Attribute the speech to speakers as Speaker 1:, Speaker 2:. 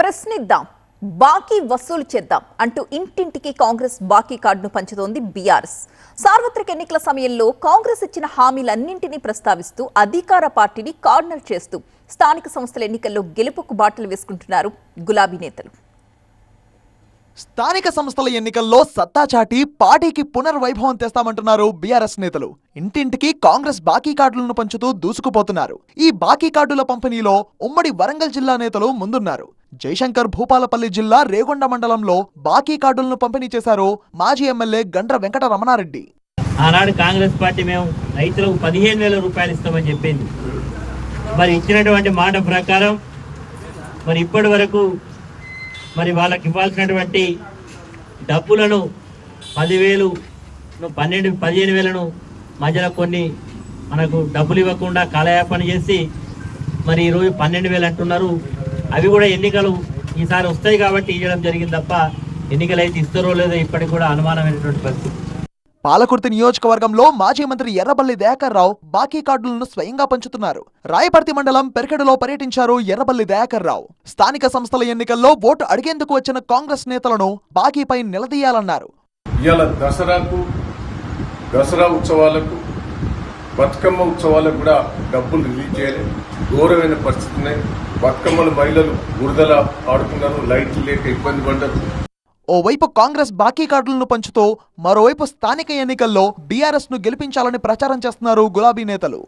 Speaker 1: ప్రశ్నిద్దాం, బాకీ వసూలు చేద్దాం అంటూ ఇంటింటికి కాంగ్రెస్ బాకీ కార్డును పంచుతోంది బీఆర్ఎస్. సార్వత్రిక ఎన్నికల సమయంలో కాంగ్రెస్ ఇచ్చిన హామీలన్నింటినీ ప్రస్తావిస్తూ అధికార పార్టీని కార్నర్ చేస్తూ స్థానిక సంస్థల ఎన్నికల్లో గెలుపుకు బాటలు వేసుకుంటున్నారు గులాబీ నేతలు.
Speaker 2: స్థానిక సంస్థల ఎన్నికల్లో సత్తా చాటి పార్టీకి పునర్వైభవం తెస్తామంటున్నారు బీఆర్ఎస్ నేతలు. ఇంటింటికి కాంగ్రెస్ బాకీ కార్డులను పంచుతూ దూసుకుపోతున్నారు. ఈ బాకీ కార్డుల పంపిణీలో ఉమ్మడి వరంగల్ జిల్లా నేతలు ముందున్నారు. జయశంకర్ భూపాలపల్లి జిల్లా రేగొండ మండలంలో బాకీ కార్డులను పంపిణీ చేశారు మాజీ ఎమ్మెల్యే గండ్ర వెంకట రమణారెడ్డి.
Speaker 3: ఆనాడు కాంగ్రెస్ పార్టీ మేము రైతులకు 15,000 రూపాయలు ఇస్తామని చెప్పింది. మరి ఇచ్చినటువంటి మాట ప్రకారం మరి ఇప్పటి వరకు మరి వాళ్ళకి ఇవ్వాల్సినటువంటి డబ్బులను 10,000, 15,000 మధ్యలో కొన్ని మనకు డబ్బులు ఇవ్వకుండా కాలయాపన చేసి మరి ఈరోజు 12,000 అంటున్నారు. అవి కూడా ఎన్నికలు ఈసారి వస్తాయి కాబట్టి ఇవ్వడం జరిగింది తప్ప ఎన్నికలు అయితే ఇస్తారో లేదో ఇప్పటికి కూడా అనుమానమైనటువంటి పరిస్థితి.
Speaker 2: పాలకుర్తి నియోజకవర్గంలో మాజీ మంత్రి ఎర్రబల్లి దయాకర్ రావు బాకీ కార్డులను స్వయంగా పంచుతున్నారు. రాయపర్తి మండలం పెరకెడులో పర్యటించారు ఎర్రబల్లి దయాకర్ రావు. స్థానిక సంస్థల ఎన్నికల్లో ఓటు అడిగేందుకు వచ్చిన కాంగ్రెస్ నేతలను బాకీపై నిలదీయాలన్నారు.
Speaker 4: దసరా ఉత్సవాలకు, బతుకమ్మ ఉత్సవాలకు కూడా డబ్బులు రిలీజ్ చేయలేదు. ఘోరమైన పరిస్థితి. బతుకమ్మల మహిళలు బురదల ఆడుతున్నారు, లైట్లు లేక ఇబ్బంది పడ్డారు.
Speaker 2: ఓవైపు కాంగ్రెస్ బాకీ కార్డులను పంచుతూ మరోవైపు స్థానిక ఎన్నికల్లో బీఆర్ఎస్ ను గెలిపించాలని ప్రచారం చేస్తున్నారు గులాబీ నేతలు.